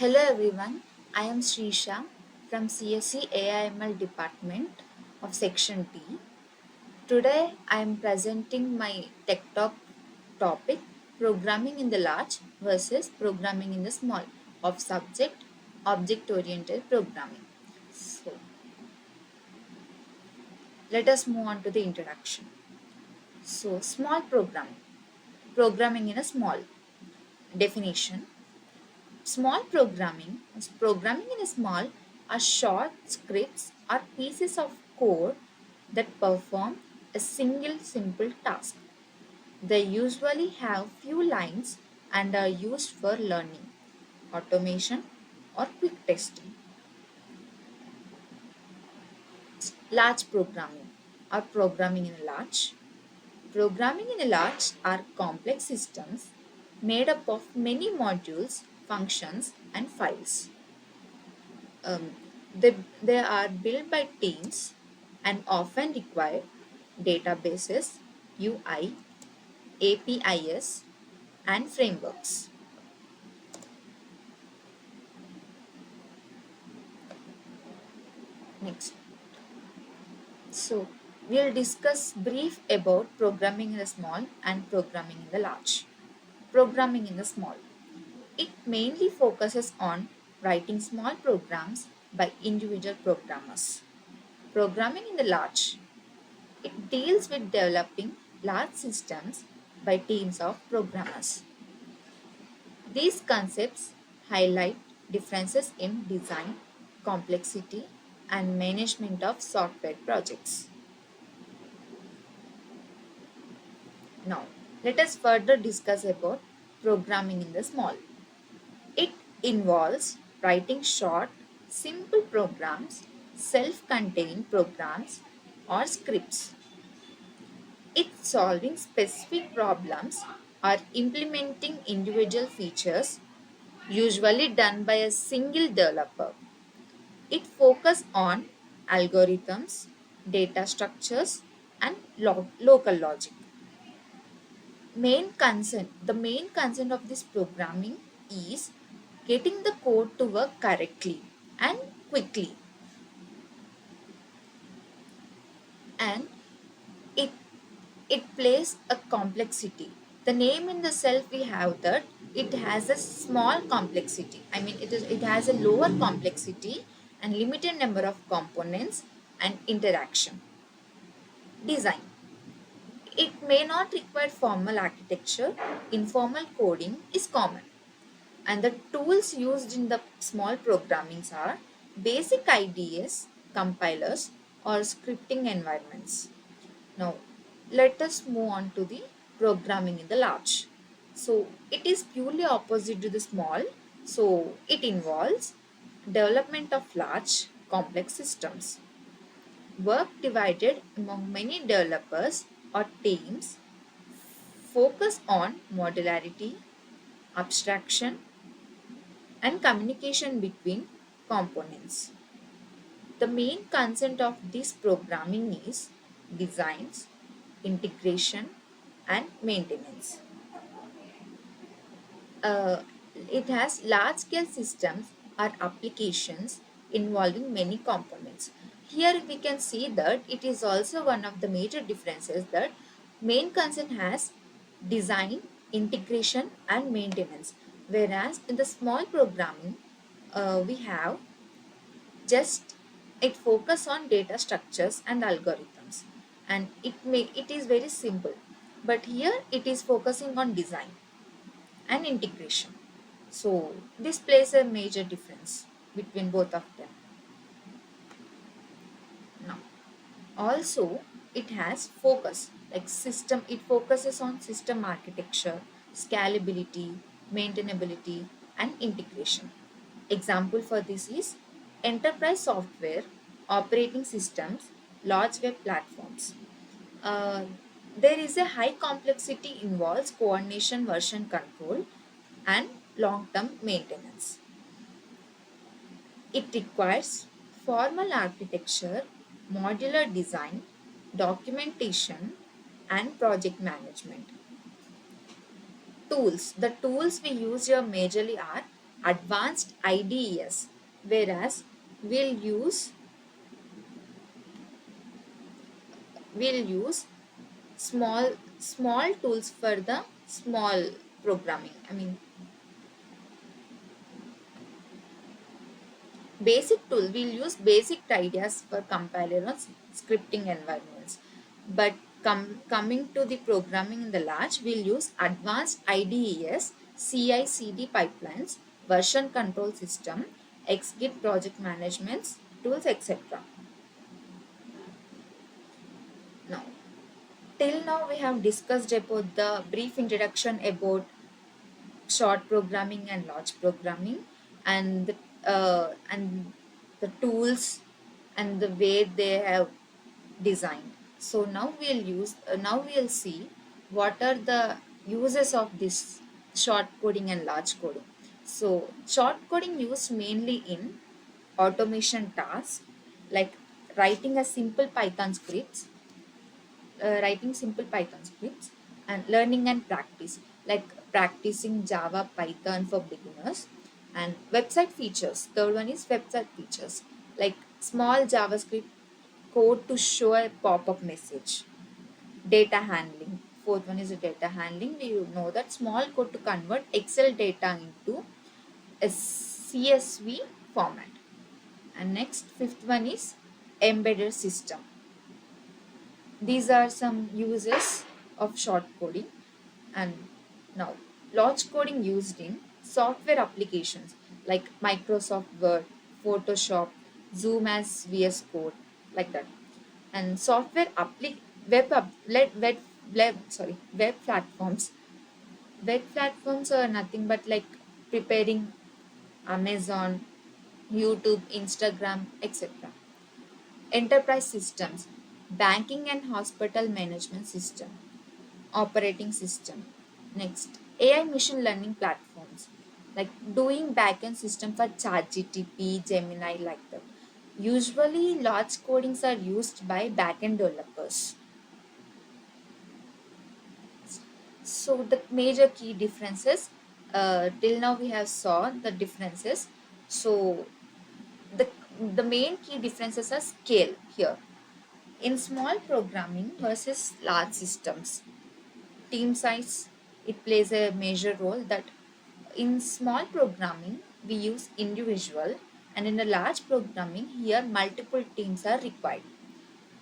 Hello everyone, I am Srisha from CSE AIML department of section T. Today I am presenting my Tech Talk topic programming in the large versus programming in the small of subject object oriented programming. So let us move on to the introduction. So small programming in a small definition. Small programming in a small are short scripts or pieces of code that perform a single simple task. They usually have few lines and are used for learning, automation, or quick testing. Large programming or programming in a large. Programming in a large are complex systems made up of many modules, functions, and files. Um, they are built by teams and often require databases, UI, APIs, and frameworks. Next. So, we'll discuss brief about programming in the small and programming in the large. Programming in the small. It mainly focuses on writing small programs by individual programmers. Programming in the large. It deals with developing large systems by teams of programmers. These concepts highlight differences in design, complexity, and management of software projects. Now, let us further discuss about programming in the small. It involves writing short, simple programs, self contained programs, or scripts. It's solving specific problems or implementing individual features, usually done by a single developer. It focuses on algorithms, data structures, and local logic. The main concern of this programming is getting the code to work correctly and quickly, and it it plays a complexity. The name in the self we have that it has a small complexity. I mean it has a lower complexity and limited number of components and interaction. Design. It may not require formal architecture. Informal coding is common. And the tools used in the small programmings are basic IDEs, compilers, or scripting environments. Now, let us move on to the programming in the large. So, it is purely opposite to the small. So, it involves development of large, complex systems, work divided among many developers or teams, focus on modularity, abstraction, and communication between components. The main concept of this programming is designs, integration, and maintenance. Uh, it has large scale systems or applications involving many components. Here we can see that it is also one of the major differences that main concern has design, integration, and maintenance, whereas in the small programming we have just it focus on data structures and algorithms, and it is very simple, but here it is focusing on design and integration. So this plays a major difference between both of them. Now also it has focus like system. It focuses on system architecture, scalability, maintainability, and integration. Example for this is enterprise software, operating systems, large web platforms. Uh, there is a high complexity involves coordination, version control, and long-term maintenance. It requires formal architecture, modular design, documentation, and project management. Tools. The tools we use here majorly are advanced IDEs, whereas we'll use we'll use small tools for the small programming. I mean, basic tool we'll use basic ideas for compiler or scripting environments, but coming to the programming in the large, we'll use advanced IDEs, CI/CD pipelines, version control system, xgit project management tools, etc. Now, till now we have discussed about the brief introduction about short programming and large programming, and the tools and the way they have designed. So now we'll see what are the uses of this short coding and large coding. So short coding used mainly in automation tasks, like writing a simple Python scripts, writing simple Python scripts, and learning and practice, like practicing Java, Python for beginners, and website features. Third one is website features, like small JavaScript code to show a pop-up message. Data handling. Fourth one is data handling. We know that small code to convert Excel data into a CSV format. And next, fifth one is embedded system. These are some uses of short coding. And now, large coding used in software applications like Microsoft Word, Photoshop, Zoom as VS Code, like that. And software web platforms. Web platforms are nothing but like preparing Amazon, YouTube, Instagram, etc. Enterprise systems, banking and hospital management system, operating system. Next, AI machine learning platforms, like doing backend system for ChatGPT, Gemini, like that. Usually, large codings are used by backend developers. So the major key differences, till now we have saw the differences. So the the main key differences are scale here. In small programming versus large systems, team size, it plays a major role. That in small programming we use individual, and in a large programming here multiple teams are required.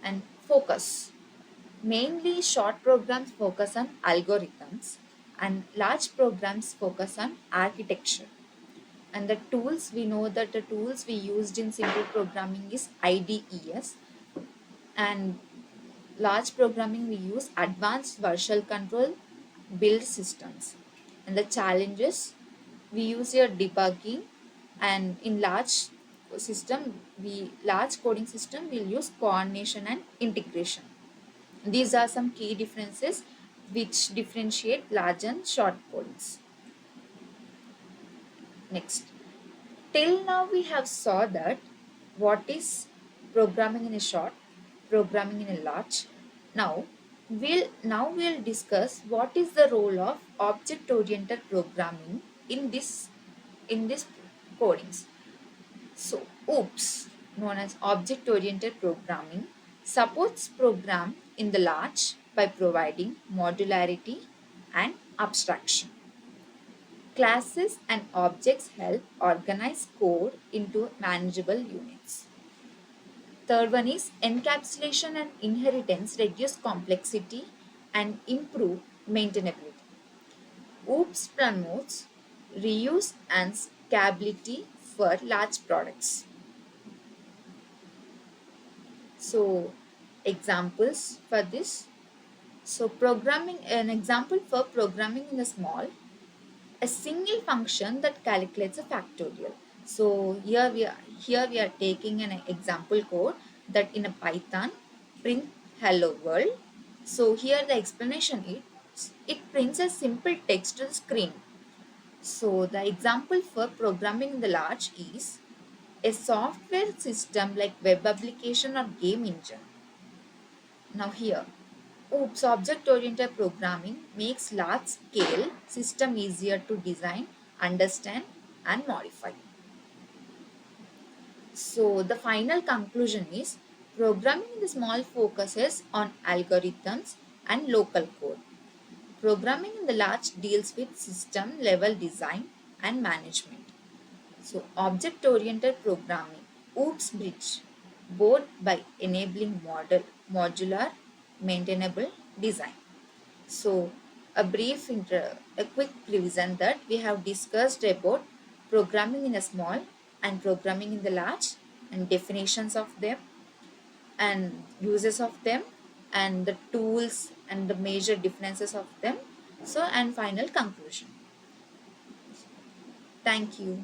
And focus, mainly short programs focus on algorithms and large programs focus on architecture. And the tools, we know that the tools we used in simple programming is IDEs, and large programming we use advanced version control build systems. And the challenges, we use your debugging, and in large coding system we'll use coordination and integration. These are some key differences which differentiate large and short codes. Next, till now we have saw that what is programming in a short, programming in a large. Now we'll discuss what is the role of object oriented programming in this codings. So OOPS, known as object oriented programming, supports program in the large by providing modularity and abstraction. Classes and objects help organize code into manageable units. Third one is encapsulation and inheritance reduce complexity and improve maintainability. OOPS promotes reuse and scalability for large products. So, examples for this. So, programming, an example for programming in the small, a single function that calculates a factorial. So here we are taking an example code that in a Python print hello world. So here the explanation is it prints a simple text to the screen. So the example for programming in the large is a software system like web application or game engine. Now here, OOPS, object-oriented programming, makes large-scale system easier to design, understand, and modify. So the final conclusion is programming in the small focuses on algorithms and local code. Programming in the large deals with system level design and management. So object-oriented programming, OOPS bridge, both by enabling modular, maintainable design. So a quick revision that we have discussed about programming in a small and programming in the large, and definitions of them and uses of them, and the tools and the major differences of them. So and final conclusion. Thank you.